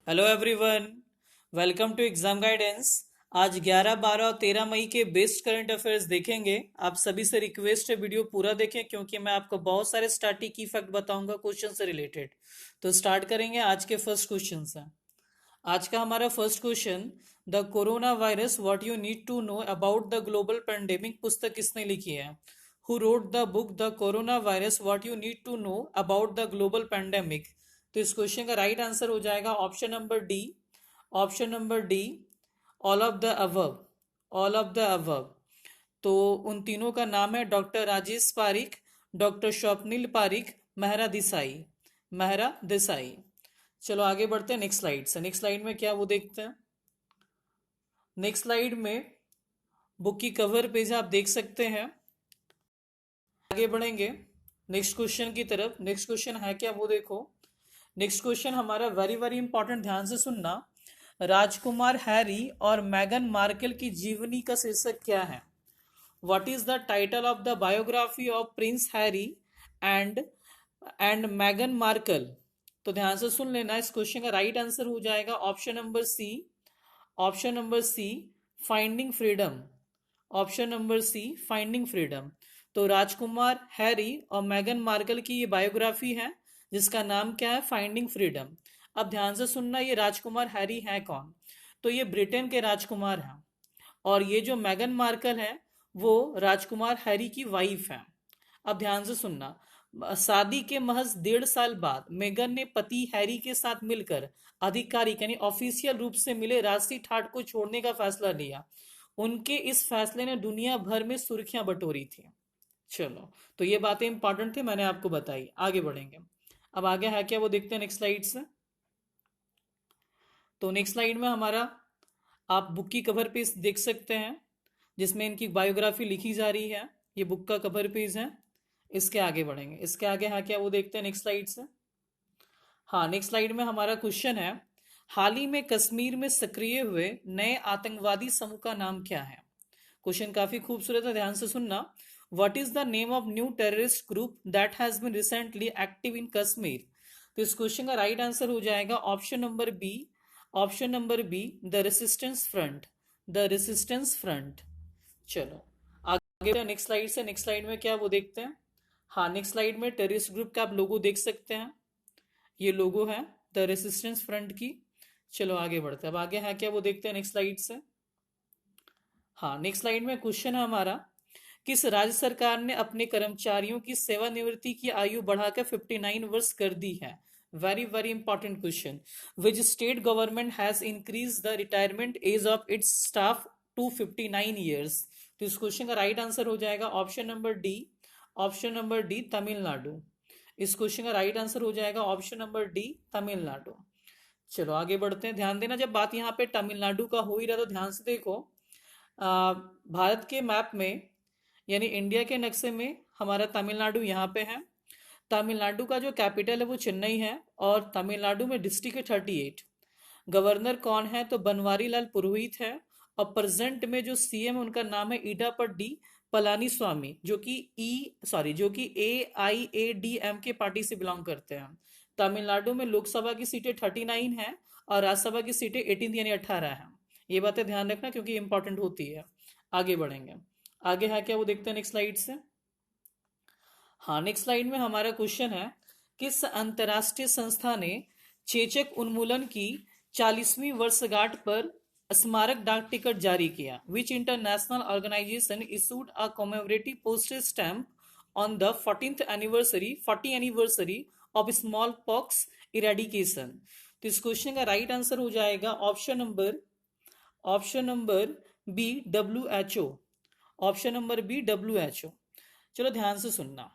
Hello everyone. Welcome to exam guidance. आज 11, 12 और 13 मई के बेस्ट करंट अफेयर्स देखेंगे। आप सभी से रिक्वेस्ट है वीडियो पूरा देखें क्योंकि मैं आपको बहुत सारे स्टैटिक की फैक्ट बताऊंगा क्वेश्चन से रिलेटेड। तो स्टार्ट करेंगे आज के फर्स्ट क्वेश्चन से। आज का हमारा first question, the corona virus what you need to know about the global pandemic पुस्तक किसने लिखी है? Who wrote the book the corona virus what you need to know about the global pandemic? तो इस क्वेश्चन का right answer हो जाएगा option number D. Option number D, all of the above. All of the above. तो उन तीनों का नाम है डॉक्टर राजेश पारिक, डॉक्टर स्वप्निल पारिक, मेहरा देसाई। मेहरा देसाई। चलो आगे बढ़ते हैं नेक्स्ट स्लाइड से। नेक्स्ट स्लाइड में क्या वो देखते हैं। नेक्स्ट स्लाइड में बुक की कवर पेज आप देख सकते हैं। आगे बढ़ेंगे नेक्स्ट क्वेश्चन की तरफ। नेक्स्ट क्वेश्चन है क्या वो देखो। नेक्स्ट क्वेश्चन हमारा वेरी वेरी इंपॉर्टेंट, ध्यान से सुनना। राजकुमार हैरी और मैगन मार्कल की जीवनी का शीर्षक क्या है? What is the title of the biography of Prince Harry and मैगन मार्कल? तो ध्यान से सुन लेना। इस क्वेश्चन का राइट आंसर हो जाएगा option number C. Option number C, finding freedom. Option number C, finding freedom. तो राजकुमार हैरी और मैगन मार्कल की ये बायोग्राफी है जिसका नाम क्या है? Finding freedom. अब ध्यान से सुनना, ये राजकुमार हैरी है कौन? तो ये ब्रिटेन के राजकुमार हैं और ये जो मैगन मार्कल है वो राजकुमार हैरी की वाइफ है। अब ध्यान से सुनना, शादी के महज 1.5 साल बाद मेगन ने पति हैरी के साथ मिलकर आधिकारिक यानी ऑफिशियल रूप से मिले राशि ठाट को छोड़ने का फैसला लिया। उनके इस फैसले ने दुनिया भर में सुर्खियां बटोरी थी। चलो, तो ये बातें इंपॉर्टेंट थी, मैंने आपको बताई। आगे बढ़ेंगे। अब आगे है क्या वो देखते हैं नेक्स्ट स्लाइड से। तो नेक्स्ट स्लाइड में हमारा, आप बुक की कवर पेज देख सकते हैं जिसमें इनकी बायोग्राफी लिखी जा रही है। ये बुक का कवर पेज है। इसके आगे बढ़ेंगे। इसके आगे है क्या वो देखते हैं नेक्स्ट स्लाइड से। हाँ, नेक्स्ट स्लाइड में हमारा क्वेश्चन है, हाल ही में कश्मीर में सक्रिय हुए नए आतंकवादी समूह का नाम क्या है? क्वेश्चन काफी खूबसूरत है, ध्यान से सुनना। What is the name of new terrorist group that has been recently active in Kashmir? तो इस क्वेश्चन का राइट आंसर हो जाएगा option number B. Option number B, the resistance front. The resistance front. चलो आगे नेक्स्ट स्लाइड से। Next slide में क्या वो देखते हैं। हाँ, नेक्स्ट स्लाइड में टेररिस्ट ग्रुप का आप लोगो देख सकते हैं। ये लोगो है द रेसिस्टेंस फ्रंट की। चलो आगे बढ़ते हैं। अब आगे है क्या वो देखते हैं नेक्स्ट स्लाइड से। हाँ, नेक्स्ट स्लाइड में क्वेश्चन है हमारा, किस राज्य सरकार ने अपने कर्मचारियों की सेवानिवृत्ति की आयु बढ़ाकर 59 वर्ष कर दी है? Very very important question. Which state government has increase the retirement age of its staff to 59 years? तो इस क्वेश्चन का राइट आंसर हो जाएगा option number D. Option number D, Tamil Nadu. इस क्वेश्चन का राइट आंसर हो जाएगा ऑप्शन नंबर डी, तमिलनाडु। चलो आगे बढ़ते हैं। ध्यान देना, जब बात यहाँ पे तमिलनाडु का हो ही रहा तो ध्यान से देखो। भारत के मैप में यानी इंडिया के नक्शे में हमारा तमिलनाडु यहाँ पे है। तमिलनाडु का जो कैपिटल है वो चेन्नई है और तमिलनाडु में डिस्ट्रिक्ट है 38। गवर्नर कौन है? तो बनवारी लाल पुरोहित है। और प्रेजेंट में जो सीएम उनका नाम है ईडापड्डी पलानी स्वामी, जो कि AIADM के पार्टी से बिलोंग करते हैं। तमिलनाडु में लोकसभा की सीटें 39 है और राज्यसभा की सीटें 18 यानी 18 है। ये बातें ध्यान रखना क्योंकि इंपॉर्टेंट होती है। आगे बढ़ेंगे। आगे है क्या वो देखते हैं नेक्स्ट स्लाइड से। हाँ, नेक्स्ट स्लाइड में हमारा क्वेश्चन है, किस अंतरराष्ट्रीय संस्था ने चेचक उन्मूलन की 40वीं वर्षगांठ पर स्मारक डाक टिकट जारी किया? Which international organisation issued a commemorative postage stamp on the 40 anniversary of smallpox eradication? तो इस क्वेश्चन का राइट आंसर हो जाएगा option number B, WHO। Option number B, WHO। चलो ध्यान से सुनना।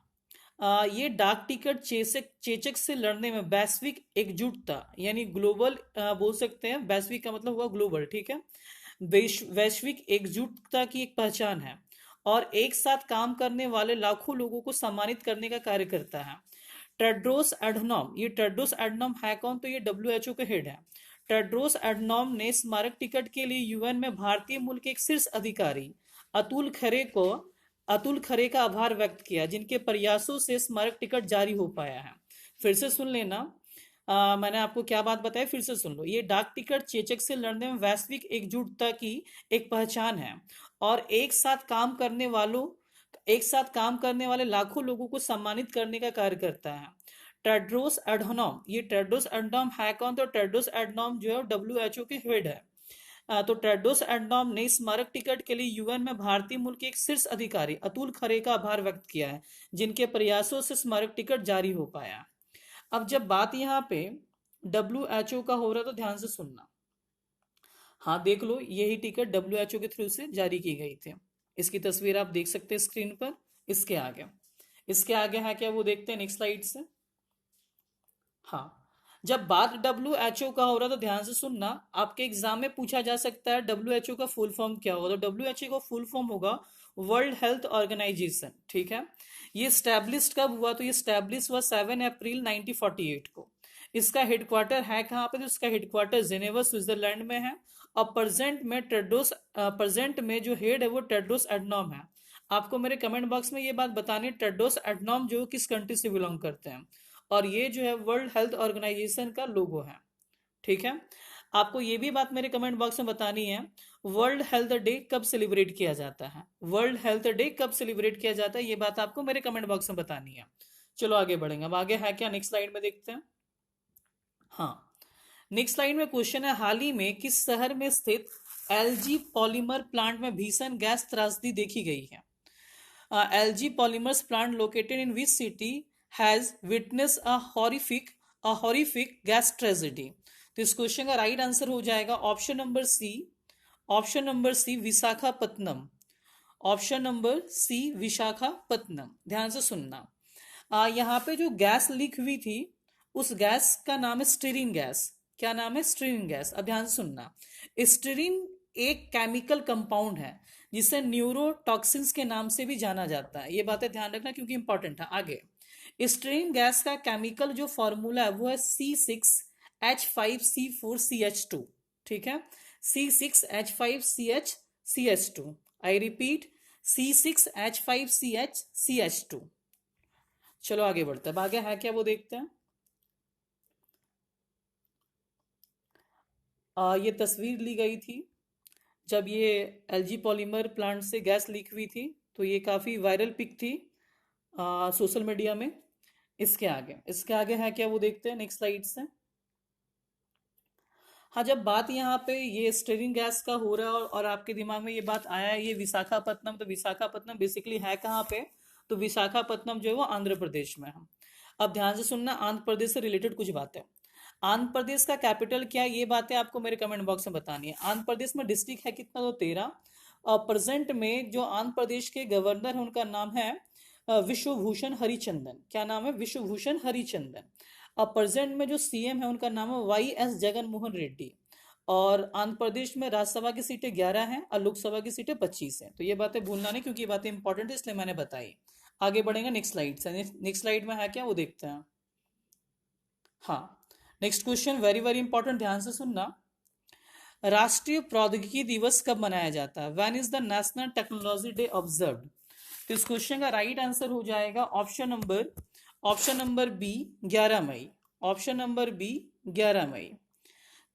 ये डाक टिकट चेचक से लड़ने में वैश्विक एकजुटता यानी ग्लोबल, बोल सकते हैं, वैश्विक का मतलब हुआ ग्लोबल, ठीक है। वैश्विक एकजुटता की एक पहचान है और एक साथ काम करने वाले लाखों लोगों को सम्मानित करने का कार्य करता है। टेड्रोस एडनॉम, ये टेड्रोस एडनॉम है कौन? तो ये WHO के हेड है। टेड्रोस एडनॉम ने स्मारक टिकट के लिए UN में भारतीय मूल के एक शीर्ष अधिकारी अतुल खरे का आभार व्यक्त किया जिनके प्रयासों से स्मारक टिकट जारी हो पाया है। फिर से सुन लेना, मैंने आपको क्या बात बताई, फिर से सुन लो। ये डाक टिकट चेचक से लड़ने में वैश्विक एकजुटता की एक पहचान है और एक साथ काम करने वाले लाखों लोगों को सम्मानित करने का कार्य करता है। टेड्रोस एडनॉम है कौन? तो टेड्रोस एडनॉम जो है WHO के हेड है। तो टेड्रोस एडनॉम ने स्मारक टिकट के लिए यूएन में भारतीय मूल के एक शीर्ष अधिकारी अतुल खरे का आभार व्यक्त किया है, जिनके प्रयासों से स्मारक टिकट जारी हो पाया। अब जब बात यहाँ पे WHO का हो रहा है तो ध्यान से सुनना। हाँ देख लो, यही टिकट WHO के थ्रू से जारी की गई थी। इसकी तस्वीर आप देख सकते हैं स्क्रीन पर। इसके आगे है क्या, वो देखते हैं नेक्स्ट स्लाइड से। हाँ, जब बात WHO का हो रहा है तो ध्यान से सुनना। आपके एग्जाम में पूछा जा सकता है WHO का फुल फॉर्म क्या होगा। तो WHO का फुल फॉर्म होगा वर्ल्ड हेल्थ ऑर्गेनाइजेशन। ठीक है, ये स्टैब्लिश्ड कब हुआ? तो ये स्टैब्लिश हुआ 7 अप्रैल 1948 को। इसका हेडक्वार्टर है कहाँ पे? तो इसका हेडक्वार्टर जेनेवा स्विट्जरलैंड में है। और प्रेजेंट में जो हेड है वो टेड्रोस एडनॉम है। आपको मेरे कमेंट बॉक्स में ये बात बतानी है, टेड्रोस एडनॉम जो किस कंट्री से बिलोंग करते हैं। और ये जो है वर्ल्ड हेल्थ ऑर्गेनाइजेशन का लोगो है। ठीक है, आपको ये भी बात मेरे कमेंट बॉक्स में बतानी है, वर्ल्ड हेल्थ डे कब सेलिब्रेट किया जाता है। वर्ल्ड हेल्थ डे कब सेलिब्रेट किया जाता है, ये बात आपको मेरे कमेंट बॉक्स में बतानी है। चलो आगे बढ़ेंगे। अब आगे है क्या, नेक्स्ट स्लाइड में देखते हैं। हाँ, नेक्स्ट स्लाइड में क्वेश्चन है, हाल ही में किस शहर में स्थित एलजी पॉलीमर प्लांट में भीषण गैस त्रासदी देखी गई है? LG Polymers plant located in which city has witnessed a horrific gas tragedy? तो इस क्वेश्चन का राइट आंसर हो जाएगा option number C Visakhapatnam. Option number C Visakhapatnam. ध्यान से सुनना। यहाँ पे जो गैस लीक हुई थी उस गैस का नाम है स्टीरिन गैस। क्या नाम है? स्टीरिन गैस। अब ध्यान से सुनना। स्टीरिन एक केमिकल कंपाउंड है जिसे न्यूरोटॉक्सिन्स के नाम से भी जाना जाता है। ये बातें ध्यान रखना क्योंकि इंपॉर्टेंट है। आगे स्टीरिन गैस का केमिकल जो फॉर्मूला है वो है C6H5C4CH2। ठीक है, C6H5CH2। I repeat, C6H5CH2। चलो आगे बढ़ते हैं। अब आगे है क्या वो देखते हैं। ये तस्वीर ली गई थी जब ये एलजी पॉलीमर प्लांट से गैस लीक हुई थी, तो ये काफ़ी वायरल पिक थी सोशल मीडिया में। इसके आगे है क्या वो देखते हैं नेक्स्ट स्लाइड से। हाँ, जब बात यहाँ पे ये स्टीरिन गैस का हो रहा है और आपके दिमाग में ये बात आया है ये विशाखापत्तनम, तो विशाखापत्तनम बेसिकली है कहाँ पे? तो विशाखापत्तनम जो है वो आंध्र प्रदेश में है। अब ध्यान से सुनना, आंध्र प्रदेश से रिलेटेड कुछ बातें। आंध्र प्रदेश का कैपिटल क्या है, ये बातें आपको मेरे कमेंट बॉक्स में बतानी है। आंध्र प्रदेश में डिस्ट्रिक्ट है कितना? तो 13। और प्रेजेंट में जो आंध्र प्रदेश के गवर्नर है उनका नाम है विश्वभूषण हरिचंदन। क्या नाम है? विश्वभूषण हरिचंदन। और प्रेजेंट में जो सीएम है उनका नाम है YS जगनमोहन रेड्डी। और आंध्र प्रदेश में राज्यसभा की सीटें 11 हैं और लोकसभा की सीटें 25 हैं। तो ये बातें भूलना नहीं क्योंकि ये बातें इंपॉर्टेंट है इसलिए मैंने बताई। आगे बढ़ेंगे नेक्स्ट स्लाइड से। नेक्स्ट स्लाइड में है क्या वो देखते हैं। हाँ, next question very very important, ध्यान से सुनना। राष्ट्रीय प्रौद्योगिकी दिवस कब मनाया जाता है? When is the national technology day observed? तो इस क्वेश्चन का राइट आंसर हो जाएगा ऑप्शन नंबर बी 11 मई। ऑप्शन नंबर बी 11 मई।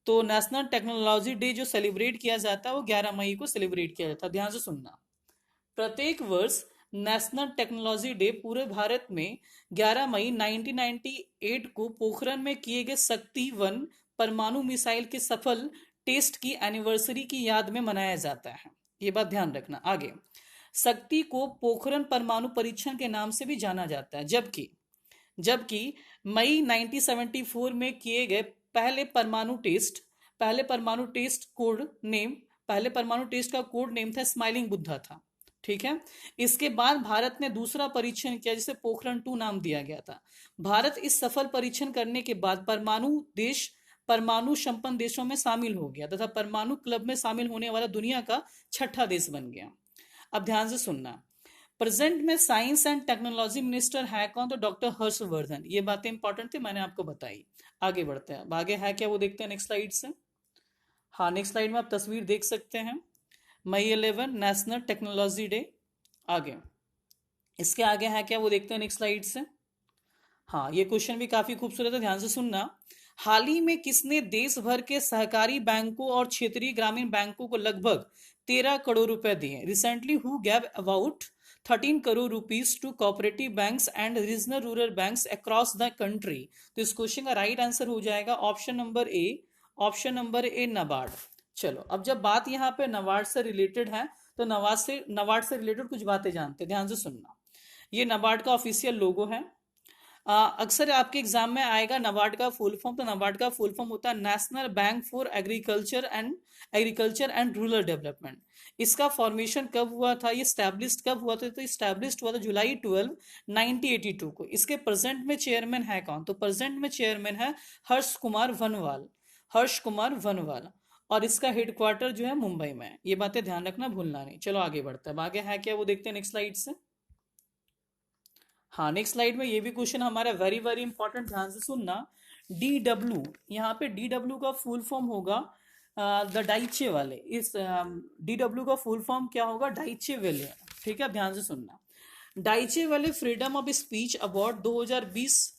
तो नेशनल टेक्नोलॉजी डे जो सेलिब्रेट किया जाता है वो 11 मई को सेलिब्रेट किया जाता है। ध्यान से सुनना। प्रत्येक वर्ष नेशनल टेक्नोलॉजी डे पूरे भारत में 11 मई 1998 को पोखरण में किए गए शक्ति 1 परमाणु मिसाइल के सफल टेस्ट की एनिवर्सरी की याद में मनाया जाता है। ये बात ध्यान रखना। आगे, शक्ति को पोखरण परमाणु परीक्षण के नाम से भी जाना जाता है, जबकि मई 1974 में किए गए पहले परमाणु टेस्ट का कोड नेम था स्माइलिंग बुद्धा था। ठीक है, इसके बाद भारत ने दूसरा परीक्षण किया जिसे पोखरण 2 नाम दिया गया था। भारत इस सफल परीक्षण करने के बाद परमाणु संपन्न देशों में शामिल हो गया तथा परमाणु क्लब में शामिल होने वाला दुनिया का 6ठा देश बन गया। अब ध्यान से सुनना। प्रेजेंट में साइंस एंड टेक्नोलॉजी मिनिस्टर है कौन? तो डॉक्टर हर्षवर्धन। ये बातें इंपॉर्टेंट थी, मैंने आपको बताई। आगे बढ़ते हैं। अब आगे है क्या वो देखते हैं नेक्स्ट स्लाइड से। हाँ, नेक्स्ट स्लाइड में आप तस्वीर देख सकते हैं, मई 11 नेशनल टेक्नोलॉजी डे। आगे इसके आगे है क्या वो देखते हैं नेक्स्ट स्लाइड से। हाँ, ये क्वेश्चन भी काफी खूबसूरत है, ध्यान से सुनना। हाल ही में किसने देश भर के सहकारी बैंकों और क्षेत्रीय ग्रामीण बैंकों को लगभग 13 करोड़ रुपए दिए? Recently who gave about 13 crore rupees to cooperative banks and regional rural banks across the country? तो इस क्वेश्चन का राइट आंसर हो जाएगा option number A, option number A NABARD. चलो, अब जब बात यहाँ पे नाबार्ड से रिलेटेड है तो नाबार्ड से रिलेटेड कुछ बातें जानते हैं, ध्यान से सुनना। ये नाबार्ड का ऑफिशियल लोगो है। अक्सर आपके एग्जाम में आएगा नाबार्ड का फुल फॉर्म, तो नाबार्ड का फुल फॉर्म होता है national bank for agriculture and rural development. इसका फॉर्मेशन कब हुआ था, ये स्टैब्लिश्ड कब हुआ था? तो स्टैब्लिश्ड हुआ था जुलाई 12 1982 को। इसके प्रेजेंट में चेयरमैन है कौन? तो प्रेजेंट में चेयरमैन है हर्ष कुमार वनवाल, हर्ष कुमार वनवाल। और इसका हेडक्वार्टर जो है मुंबई में है। ये बातें ध्यान रखना, भूलना नहीं। चलो आगे बढ़ते हैं, आगे है क्या वो देखते हैं नेक्स्ट स्लाइड से। हाँ, नेक्स्ट स्लाइड में ये भी क्वेश्चन हमारा वेरी वेरी इंपॉर्टेंट, ध्यान से सुनना। डी डब्ल्यू, यहाँ पे डी डब्ल्यू का फुल फॉर्म होगा द डाइचे वाले। इस डी डब्ल्यू का फुल फॉर्म क्या होगा? डाइचे वेले। ठीक है, ध्यान से सुनना। डाइचे वेले फ्रीडम ऑफ स्पीच अवार्ड 2020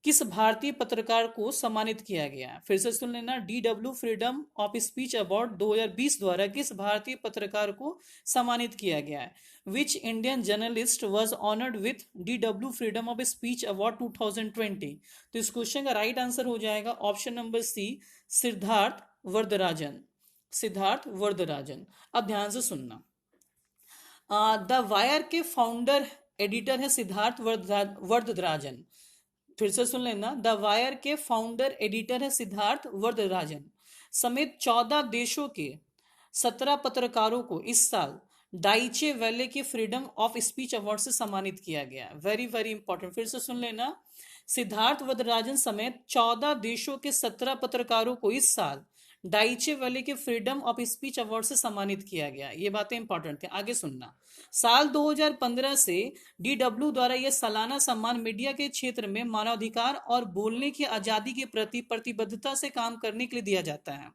किस भारतीय पत्रकार को सम्मानित किया गया है? फिर से सुन लेना, D W freedom of speech award 2020 द्वारा किस भारतीय पत्रकार को सम्मानित किया गया है? Which Indian journalist was honoured with D W freedom of speech award 2020? तो इस क्वेश्चन का राइट आंसर हो जाएगा option number C, Siddharth Varadarajan, Siddharth Varadarajan. अब ध्यान से सुनना, द वायर के फाउंडर एडिटर है सिद्धार्थ वर्धराजन। फिर से सुन लेना, द वायर के फाउंडर एडिटर है सिद्धार्थ वर्धराजन समेत 14 देशों के 17 पत्रकारों को इस साल डाइचे वेले के फ्रीडम ऑफ स्पीच अवार्ड से सम्मानित किया गया। वेरी वेरी इंपॉर्टेंट, फिर से सुन लेना, सिद्धार्थ वर्धराजन समेत 14 देशों के 17 पत्रकारों को इस साल डाइचे वेले के फ्रीडम ऑफ स्पीच अवार्ड से सम्मानित किया गया। ये बातें इंपॉर्टेंट थी, आगे सुनना। साल 2015 से डीडब्ल्यू द्वारा यह सालाना सम्मान मीडिया के क्षेत्र में मानवाधिकार और बोलने की आजादी के प्रति प्रतिबद्धता से काम करने के लिए दिया जाता है।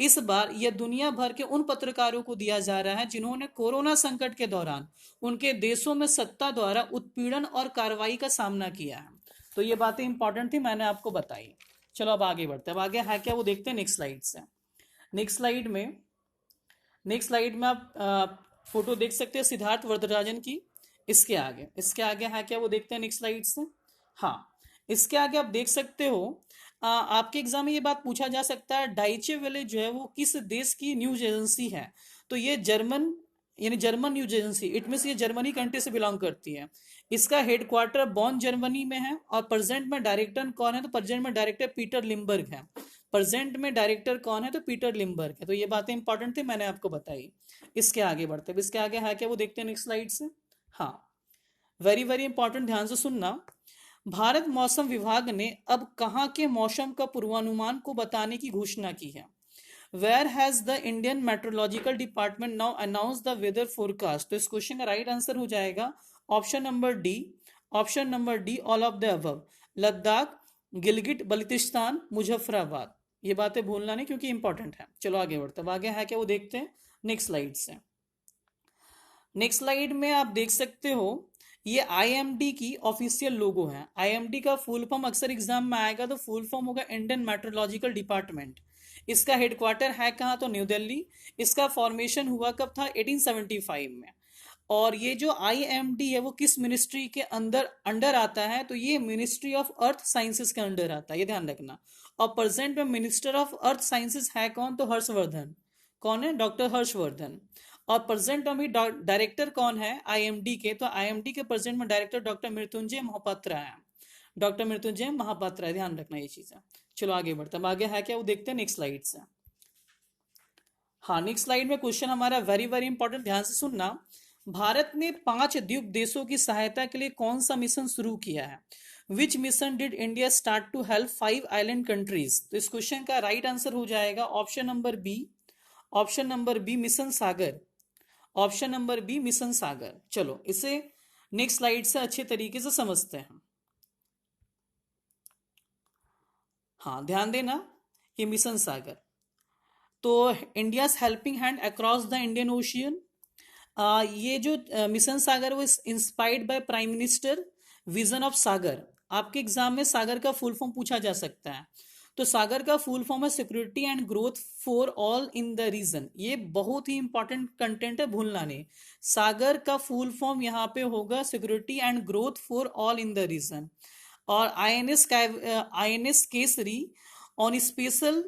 इस बार यह दुनिया भर के उन पत्रकारों को दिया जा रहा है जिन्होंने कोरोना संकट के दौरान उनके देशों में सत्ता द्वारा उत्पीड़न और कार्रवाई का सामना किया है। तो ये बातें इंपॉर्टेंट थी, मैंने आपको बताई। चलो अब आगे बढ़ते हैं, अब आगे है क्या वो देखते हैं नेक्स्ट स्लाइड से। नेक्स्ट स्लाइड में आप फोटो देख सकते हैं सिद्धार्थ वर्धराजन की। इसके आगे है क्या वो देखते हैं नेक्स्ट स्लाइड से। हाँ, इसके आगे आप देख सकते हो, आपके एग्जाम में ये बात पूछा जा सकता है, डाइचे वेले जो है वो किस देश की न्यूज एजेंसी है? तो ये जर्मन, यानी German news agency, it means ये जर्मनी कंट्री से बिलोंग करती है। इसका हेडक्वार्टर बॉन जर्मनी में है। और प्रेजेंट में डायरेक्टर कौन है? तो प्रेजेंट में डायरेक्टर पीटर लिम्बर्ग है। प्रेजेंट में डायरेक्टर कौन है? तो पीटर लिम्बर्ग है। तो ये बातें इंपॉर्टेंट थी, मैंने आपको बताई। इसके आगे बढ़ते हैं, इसके आगे है क्या वो देखते हैं नेक्स्ट स्लाइड से। हाँ, वेरी वेरी इंपॉर्टेंट, ध्यान से सुनना। भारत मौसम विभाग ने अब कहाँ के मौसम का पूर्वानुमान को बताने की घोषणा की है? Where has the Indian meteorological department now announce the weather forecast? तो इस क्वेश्चन का राइट आंसर हो जाएगा option number D, option number D, all of the above. Ladakh, Gilgit Baltistan, Muzaffarabad. ये बातें भूलना नहीं क्योंकि इंपॉर्टेंट है। चलो आगे बढ़ते हैं, आगे है क्या वो देखते हैं नेक्स्ट स्लाइड से। नेक्स्ट स्लाइड में आप देख सकते हो, ये आईएमडी की ऑफिशियल लोगो है। आईएमडी का फुल फॉर्म अक्सर एग्जाम में आएगा, तो फुल फॉर्म होगा इंडियन मेट्रोलॉजिकल डिपार्टमेंट। इसका हेडक्वार्टर है कहाँ? तो न्यू दिल्ली। इसका फॉर्मेशन हुआ कब था? 1875 में। और ये जो आईएमडी है वो किस मिनिस्ट्री के अंडर आता है? तो ये मिनिस्ट्री ऑफ अर्थ साइंसेस के अंडर आता है, ये ध्यान रखना। और प्रेजेंट में मिनिस्टर ऑफ अर्थ साइंसेस है कौन? तो हर्षवर्धन। कौन है? डॉक्टर हर्षवर्धन। और प्रेजेंट में डायरेक्टर कौन है आईएमडी के? तो आईएमडी के प्रेजेंट में डायरेक्टर डॉक्टर मृत्युंजय महापात्रा है। डॉक्टर मृत्युंजय महापात्रा है, ध्यान रखना ये चीज है। चलो आगे बढ़ते हैं, आगे है क्या वो देखते हैं नेक्स्ट स्लाइड से। हाँ, नेक्स्ट स्लाइड में क्वेश्चन हमारा वेरी वेरी इंपॉर्टेंट, ध्यान से सुनना। भारत ने 5 द्वीप देशों की सहायता के लिए कौन सा मिशन शुरू किया है? Which mission did India start to help 5 island countries? तो इस क्वेश्चन का राइट आंसर हो जाएगा option number B, option number B, mission Sagar. Option number B, mission Sagar. चलो इसे नेक्स्ट स्लाइड से अच्छे तरीके से समझते हैं। हाँ, ध्यान देना, ये मिशन सागर तो India helping hand across the Indian Ocean. ये जो मिशन सागर वो inspired by prime minister vision of Sagar. आपके एग्जाम में सागर का फुल फॉर्म पूछा जा सकता है। तो सागर का फुल फॉर्म है security and growth for all in the region. ये बहुत ही इंपॉर्टेंट कंटेंट है, भूलना नहीं। सागर का फुल फॉर्म यहाँ पे होगा security and growth for all in the region. और INS Kesari on special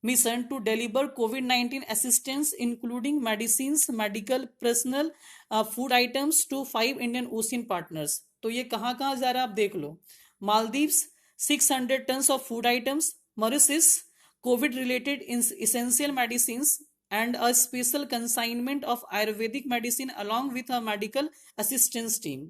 mission to deliver COVID-19 assistance, including medicines, medical personnel, food items to 5 Indian Ocean partners। तो ये कहाँ कहाँ जा रहा है आप देख लो। Maldives 600 tons of food items, Mauritius COVID related essential medicines and a special consignment of Ayurvedic medicine along with a medical assistance team।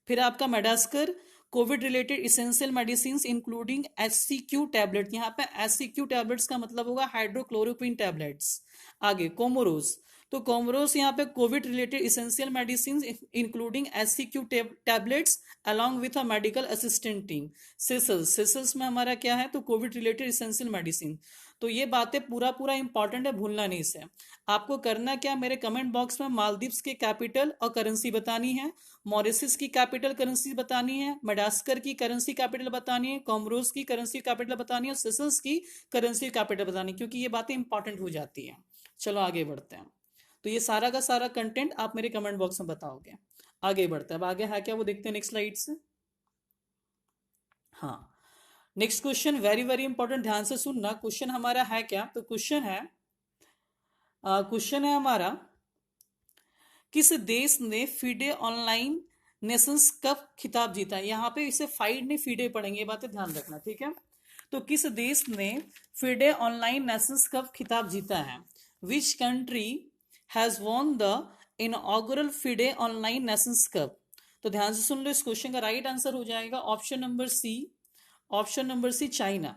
फिर आपका Madagascar covid related essential medicine including HCQ tablet. यहाँ पे एचसीक्यू टैबलेट्स का मतलब होगा hydroxychloroquine tablets. आगे Comoros, तो Comoros यहाँ पे covid related essential medicine including HCQ tablets along with a medical assistant team. Seychelles में हमारा क्या है, तो कोविड रिलेटेड इसेंशियल मेडिसिन। तो ये बातें पूरा पूरा इंपॉर्टेंट है, भूलना नहीं इसे। आपको करना क्या, मेरे कमेंट बॉक्स में मालदीव्स के कैपिटल और करेंसी बतानी है, मॉरिशस की कैपिटल करेंसी बतानी है, मेडास्कर की करेंसी कैपिटल बतानी है, कोमोरोस की करेंसी कैपिटल बतानी है, सेशल्स की करेंसी कैपिटल बतानी है, क्योंकि ये बातें इंपॉर्टेंट हो जाती हैं। चलो आगे बढ़ते हैं। तो ये सारा का सारा कंटेंट आप मेरे कमेंट बॉक्स में बताओगे। आगे बढ़ते हैं। अब आगे है क्या वो देखते हैं नेक्स्ट स्लाइड से। हाँ, next question very very important, ध्यान से सुनना। क्वेश्चन हमारा है क्या, तो क्वेश्चन है हमारा, किस देश ने फीडे ऑनलाइन नेशंस कप खिताब जीता। यहाँ पे इसे फाइड ने फीडे पढ़ेंगे, ये बातें ध्यान रखना, ठीक है। तो किस देश ने फीडे ऑनलाइन नेशंस कप खिताब जीता है। Which country has won the inaugural FIDE online nations cup. तो ध्यान से सुन लो, इस क्वेश्चन का राइट आंसर हो जाएगा option number C, China.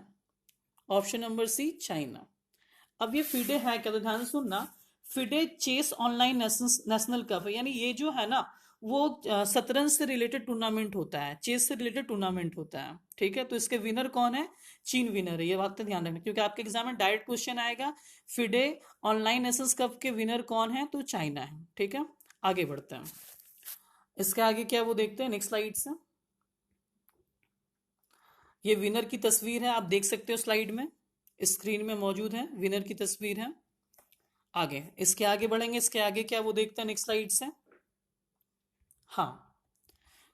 Option number C China. अब ये फीडे है क्या, तो ध्यान से सुनना। FIDE chess online national cup है, यानी ये जो है ना वो शतरंज से रिलेटेड टूर्नामेंट होता है, चेस से रिलेटेड टूर्नामेंट होता है, ठीक है। तो इसके विनर कौन है, चीन विनर है, ये बात ध्यान रखना, क्योंकि आपके एग्जाम में डायरेक्ट क्वेश्चन आएगा फिडे ऑनलाइन नेशंस कप के विनर कौन है, तो चाइना है, ठीक है। आगे बढ़ते हैं। इसके आगे क्या वो देखते हैं नेक्स्ट स्लाइड से। ये विनर की तस्वीर है, आप देख सकते हो स्लाइड में, स्क्रीन में मौजूद है, विनर की तस्वीर है। आगे इसके आगे बढ़ेंगे, इसके आगे क्या वो देखते हैं नेक्स्ट स्लाइड से। हाँ,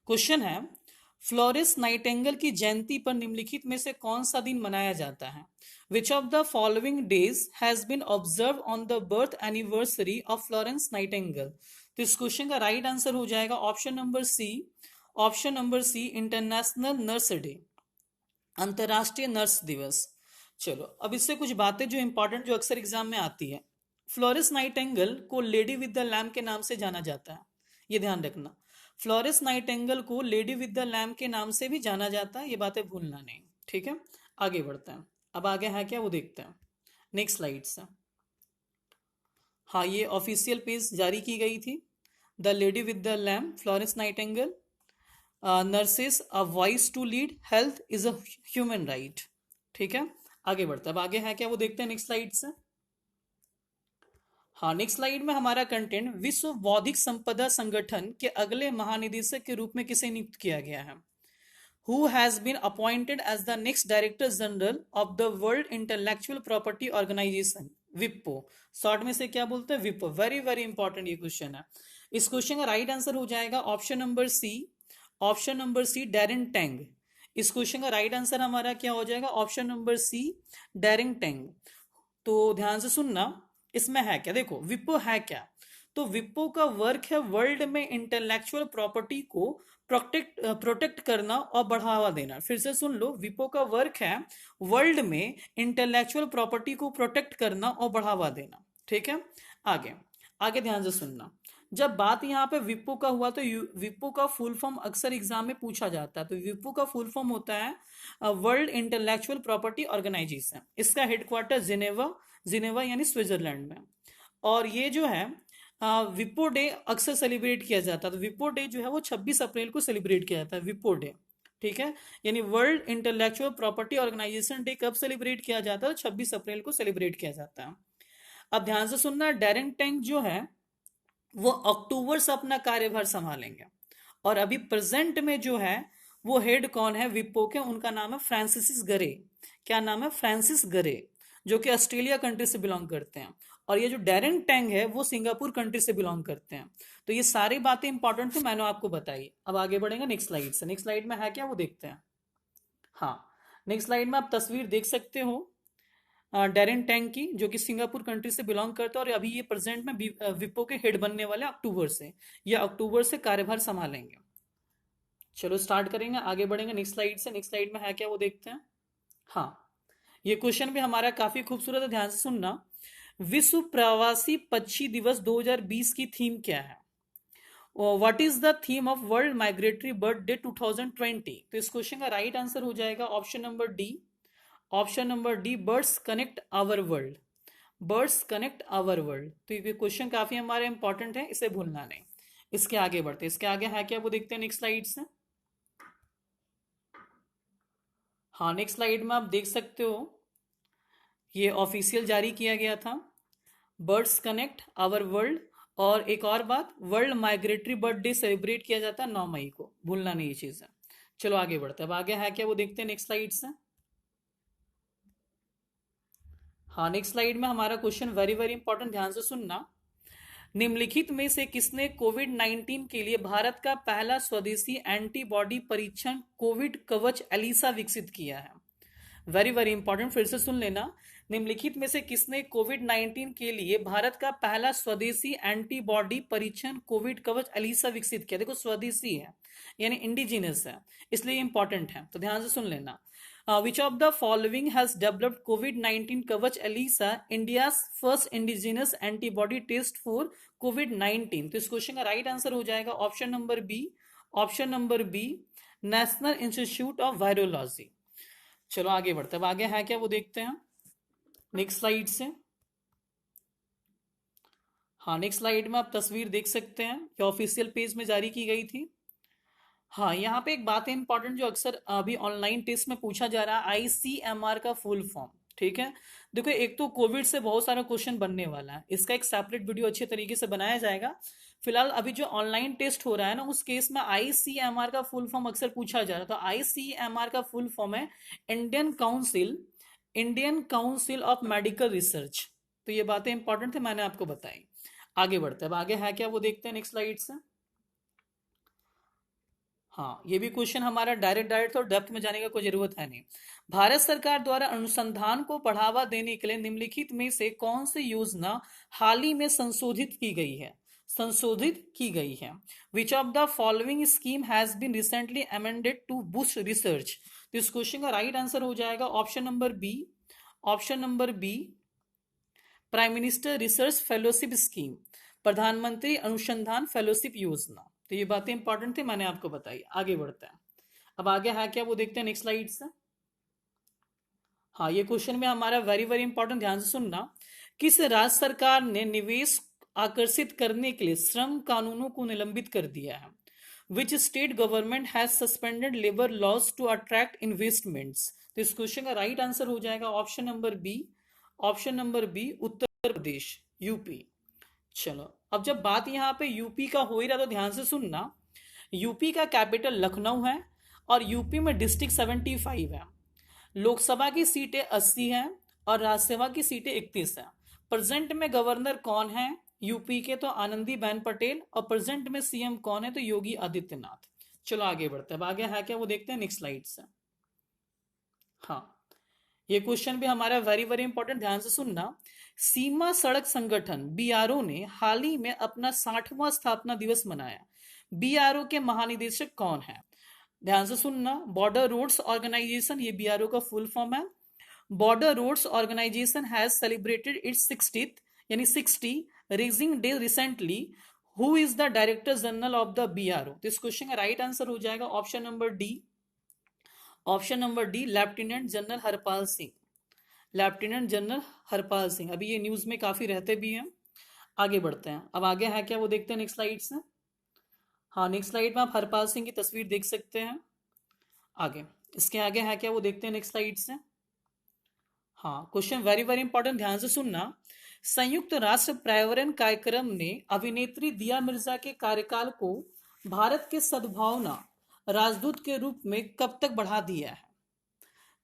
क्वेश्चन है, फ्लोरेंस नाइटिंगेल की जयंती पर निम्नलिखित में से कौन सा दिन मनाया जाता है। Which of the following days has been observe on the birth anniversary of Florence Nightingale. तो इस क्वेश्चन का राइट आंसर हो जाएगा option number C, international nurse day, अंतरराष्ट्रीय नर्स दिवस। चलो अब इससे कुछ बातें जो इंपॉर्टेंट, जो अक्सर एग्जाम में आती है। फ्लोरेंस नाइटिंगेल को लेडी विद द लैम्प के नाम से जाना जाता है, ये ध्यान रखना। फ्लोरेंस नाइटिंगेल को लेडी विद द लैम्प के नाम से भी जाना जाता है, ये बातें भूलना नहीं, ठीक है। आगे बढ़ते हैं। अब आगे है क्या वो देखते हैं नेक्स्ट स्लाइड से। हाँ, ये ऑफिशियल पेज जारी की गई थी, the lady with the lamp, Florence Nightingale nurses a voice to lead, health is a human right, ठीक है। आगे बढ़ते हैं। अब आगे है क्या वो देखते हैं नेक्स्ट स्लाइड से। हाँ, नेक्स्ट स्लाइड में हमारा कंटेंट, विश्व बौद्धिक संपदा संगठन के अगले महानिदेशक के रूप में किसे नियुक्त किया गया है। Who has been appointed as the next director general of the World intellectual property Organization, विप्पो। शॉर्ट में से क्या बोलते हैं, विप्पो। वेरी वेरी इंपॉर्टेंट ये क्वेश्चन है। इस क्वेश्चन का राइट आंसर हो जाएगा option number C, Daren Tang. इस क्वेश्चन का राइट आंसर हमारा क्या हो जाएगा, option number C, Daren Tang. तो ध्यान से सुनना, इसमें है क्या, देखो विप्पो है क्या, तो विप्पो का वर्क है वर्ल्ड में इंटेलेक्चुअल प्रॉपर्टी को प्रोटेक्ट करना और बढ़ावा देना। फिर से सुन लो, विप्पो का वर्क है वर्ल्ड में इंटेलेक्चुअल प्रॉपर्टी को प्रोटेक्ट करना और बढ़ावा देना, ठीक है। आगे आगे ध्यान से सुनना। जब बात यहाँ पे विप्पो का हुआ तो विप्पो का फुल फॉर्म अक्सर एग्जाम में पूछा जाता है। तो विप्पो का फुल फॉर्म होता है वर्ल्ड इंटेलेक्चुअल प्रॉपर्टी ऑर्गेनाइजेशन। इसका हेडक्वार्टर जिनेवा यानी स्विट्जरलैंड में। और ये जो है विप्पो डे अक्सर सेलिब्रेट किया जाता है। तो विप्पो डे जो है वो 26 अप्रैल को सेलिब्रेट किया जाता है, विप्पो डे, ठीक है। यानी world intellectual property organisation day कब सेलिब्रेट किया जाता है, 26 अप्रैल को सेलिब्रेट किया जाता है। अब ध्यान से सुनना, डैरेन टैंग जो है वो अक्टूबर से अपना कार्यभार संभालेंगे। और अभी प्रेजेंट में जो है वो हेड कौन है विप्पो के, उनका नाम है फ्रांसिस गरे। क्या नाम है, फ्रांसिस गरे, जो कि ऑस्ट्रेलिया कंट्री से बिलोंग करते हैं। और ये जो डैरेन टैंग है वो सिंगापुर कंट्री से बिलोंग करते हैं। तो ये सारी बातें इंपॉर्टेंट थी, मैंने आपको बताई। अब आगे बढ़ेंगे नेक्स्ट स्लाइड से। नेक्स्ट स्लाइड में है क्या वो देखते हैं। हाँ, नेक्स्ट स्लाइड में आप तस्वीर देख सकते हो डैरेन टैंग की, जो कि सिंगापुर कंट्री से बिलोंग करता है और अभी ये प्रेजेंट में विप्रो के हेड बनने वाले अक्टूबर से, या अक्टूबर से कार्यभार संभालेंगे। चलो स्टार्ट करेंगे, आगे बढ़ेंगे नेक्स्ट स्लाइड से। नेक्स्ट स्लाइड में है क्या वो देखते हैं। हाँ, ये क्वेश्चन भी हमारा काफी खूबसूरत है, ध्यान से सुनना। विश्व प्रवासी पक्षी दिवस 2020 की थीम क्या है? What is the theme of world migratory bird day 2020? तो इस क्वेश्चन का राइट आंसर हो जाएगा option number D. Option number D, birds connect our world. Birds connect our world. तो ये क्वेश्चन काफी हमारे इंपॉर्टेंट है, इसे भूलना नहीं। इसके आगे बढ़ते, इसके आगे है क्या वो देखते हैं नेक्स्ट स्लाइड से। हाँ, नेक्स्ट स्लाइड में आप देख सकते हो, ये ऑफिशियल जारी किया गया था, बर्ड्स कनेक्ट आवर वर्ल्ड। और एक और बात, world migratory bird day celebrate किया जाता है 9 मई को, भूलना नहीं ये चीज है। चलो आगे बढ़ते हैं, अब आगे है क्या वो देखते हैं नेक्स्ट स्लाइड से। हाँ, नेक्स्ट स्लाइड में हमारा क्वेश्चन वेरी वेरी इंपॉर्टेंट, ध्यान से सुनना। निम्नलिखित में से किसने कोविड-19 के लिए भारत का पहला स्वदेशी एंटीबॉडी परीक्षण कोविड कवच एलिसा विकसित किया है? वेरी वेरी इंपॉर्टेंट, फिर से सुन लेना। निम्नलिखित में से किसने कोविड-19 के लिए भारत का पहला स्वदेशी एंटीबॉडी परीक्षण कोविड कवच एलिसा विकसित किया? देखो स्वदेशी है यानी इंडिजिनस है, इसलिए इंपॉर्टेंट है, तो ध्यान से सुन लेना। Which of the following has developed COVID-19 Kavach Elisa, India's first indigenous antibody test for COVID-19? तो इस क्वेश्चन का राइट आंसर हो जाएगा option number B. Option number B, national institute of virology. चलो आगे बढ़ते हैं, अब आगे है क्या वो देखते हैं नेक्स्ट स्लाइड से। हाँ, नेक्स्ट स्लाइड में आप तस्वीर देख सकते हैं, ये ऑफिशियल पेज में जारी की गई थी। हाँ, यहाँ पे एक बात है इंपॉर्टेंट, जो अक्सर अभी ऑनलाइन टेस्ट में पूछा जा रहा है, आईसीएमआर का फुल फॉर्म। ठीक है, देखो एक तो कोविड से बहुत सारा क्वेश्चन बनने वाला है, इसका एक सेपरेट वीडियो अच्छे तरीके से बनाया जाएगा। फिलहाल अभी जो ऑनलाइन टेस्ट हो रहा है ना, उस केस में आईसीएमआर का फुल फॉर्म अक्सर पूछा जा रहा है। तो आईसीएमआर का फुल फॉर्म है Indian council of medical research. तो ये बातें इंपॉर्टेंट थे, मैंने आपको बताई। आगे बढ़ते हैं, अब आगे है क्या वो देखते हैं नेक्स्ट स्लाइड से। हाँ, ये भी क्वेश्चन हमारा डायरेक्ट और डेप्थ में जाने का कोई जरूरत है नहीं। भारत सरकार द्वारा अनुसंधान को बढ़ावा देने के लिए निम्नलिखित में से कौन सी योजना हाल ही में संशोधित की गई है? संशोधित की गई है। Which of the following scheme has been recently amended to boost research? तो इस क्वेश्चन का राइट आंसर हो जाएगा option number B. Option number B, prime minister research fellowship scheme, प्रधानमंत्री अनुसंधान फेलोशिप योजना। तो ये बातें इंपॉर्टेंट थी, मैंने आपको बताई। आगे बढ़ते हैं, अब आगे है क्या वो देखते हैं नेक्स्ट स्लाइड से। हाँ, ये क्वेश्चन में हमारा वेरी वेरी इंपॉर्टेंट, ध्यान से सुनना। किस राज्य सरकार ने निवेश आकर्षित करने के लिए श्रम कानूनों को निलंबित कर दिया है? Which state government has suspended labour laws to attract investments? तो इस क्वेश्चन का राइट आंसर हो जाएगा option number B. Option number B, Uttar Pradesh, UP. चलो, अब जब बात यहाँ पे यूपी का हो ही रहा तो ध्यान से सुनना। यूपी का कैपिटल लखनऊ है और यूपी में डिस्ट्रिक्ट 75 है। लोकसभा की सीटें 80 हैं और राज्यसभा की सीटें 31 हैं। प्रेजेंट में गवर्नर कौन है यूपी के? तो आनंदीबेन पटेल। और प्रेजेंट में सीएम कौन है? तो योगी आदित्यनाथ। चलो आगे बढ़ते हैं, अब आगे है क्या वो देखते हैं नेक्स्ट स्लाइड से। हाँ, ये क्वेश्चन भी हमारा वेरी वेरी इंपॉर्टेंट, ध्यान से सुनना। सीमा सड़क संगठन बीआरओ ने हाल ही में अपना 60वां स्थापना दिवस मनाया। बीआरओ के महानिदेशक कौन है? ध्यान से सुनना, बॉर्डर रोड्स ऑर्गेनाइजेशन, ये बीआरओ का फुल फॉर्म है। Border roads organisation has celebrated its 60th यानी 60 raising day recently. Who is the director general of the BRO? तो इस क्वेश्चन का राइट आंसर हो जाएगा option number D. Option number D, lieutenant general Harpal Singh. Lieutenant general Harpal Singh, अभी ये news में काफी रहते भी हैं। आगे बढ़ते हैं, अब आगे है क्या वो देखते हैं नेक्स्ट स्लाइड से। हाँ, नेक्स्ट स्लाइड में आप हरपाल सिंह की तस्वीर देख सकते हैं। आगे, इसके आगे है क्या वो देखते हैं नेक्स्ट स्लाइड से। हाँ, क्वेश्चन वेरी वेरी इंपॉर्टेंट, ध्यान से सुनना। संयुक्त राष्ट्र पर्यावरण कार्यक्रम ने अभिनेत्री दिया मिर्जा के कार्यकाल को भारत के सद्भावना राजदूत के रूप में कब तक बढ़ा दिया है?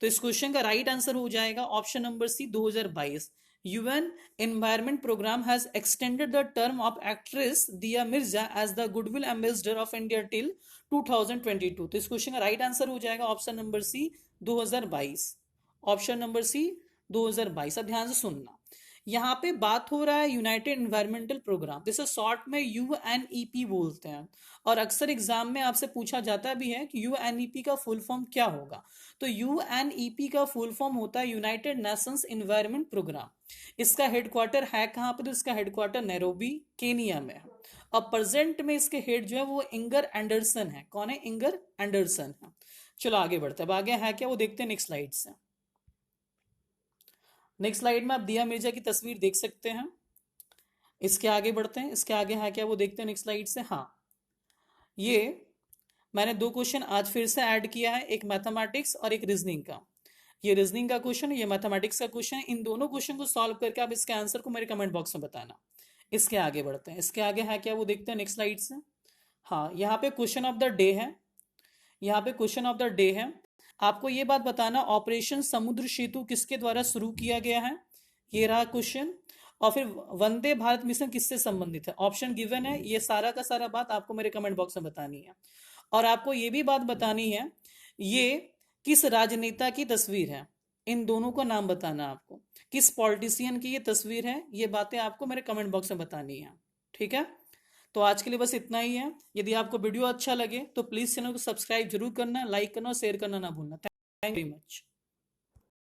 तो इस क्वेश्चन का राइट आंसर हो जाएगा option number C 2022। UN environment programme has extended the term of actress Dia Mirza as the goodwill ambassador of India till 2022। तो इस क्वेश्चन का राइट आंसर हो जाएगा option number C 2022। Option number C 2022। अब ध्यान से सुनना, यहाँ पे बात हो रहा है यूनाइटेड एनवायरमेंटल प्रोग्राम, जिसे शॉर्ट में यूएनईपी बोलते हैं। और अक्सर एग्जाम में आपसे पूछा जाता भी है कि यूएनईपी का फुल फॉर्म क्या होगा। तो यूएनईपी का फुल फॉर्म होता है यूनाइटेड नेशंस एनवायरमेंट प्रोग्राम। इसका हेडक्वार्टर है कहाँ पर? तो इसका हेडक्वार्टर नैरोबी केनिया में है। अब प्रेजेंट में इसके हेड जो है वो इंगर एंडरसन है। कौन है? इंगर एंडरसन है। चलो आगे बढ़ते हैं। अब आगे है क्या वो देखते हैं नेक्स्ट स्लाइड से। नेक्स्ट स्लाइड में आप दिया मिर्जा की तस्वीर देख सकते हैं। इसके आगे बढ़ते हैं। इसके आगे है क्या वो देखते हैं नेक्स्ट स्लाइड से। हाँ, ये मैंने दो क्वेश्चन आज फिर से ऐड किया है, एक मैथमेटिक्स और एक रीजनिंग का। ये रीजनिंग का क्वेश्चन है, ये मैथमेटिक्स का क्वेश्चन है। इन दोनों क्वेश्चन को सॉल्व करके आप इसके आंसर को मेरे कमेंट बॉक्स में बताना। इसके आगे बढ़ते हैं। इसके आगे है क्या वो देखते हैं नेक्स्ट स्लाइड से। हाँ, यहाँ पे क्वेश्चन ऑफ द डे है। यहाँ पे क्वेश्चन ऑफ द डे है। आपको ये बात बताना, ऑपरेशन समुद्र सेतु किसके द्वारा शुरू किया गया है? ये रहा क्वेश्चन। और फिर वंदे भारत मिशन किससे संबंधित है? ऑप्शन गिवन है। ये सारा का सारा बात आपको मेरे कमेंट बॉक्स में बतानी है। और आपको ये भी बात बतानी है, ये किस राजनेता की तस्वीर है? इन दोनों का नाम बताना आपको। किस पॉलिटिशियन की ये तस्वीर है? ये बातें आपको मेरे कमेंट बॉक्स में बतानी है। ठीक है, तो आज के लिए बस इतना ही है। यदि आपको वीडियो अच्छा लगे तो प्लीज चैनल को सब्सक्राइब जरूर करना, लाइक करना और शेयर करना ना भूलना। Thank you very much.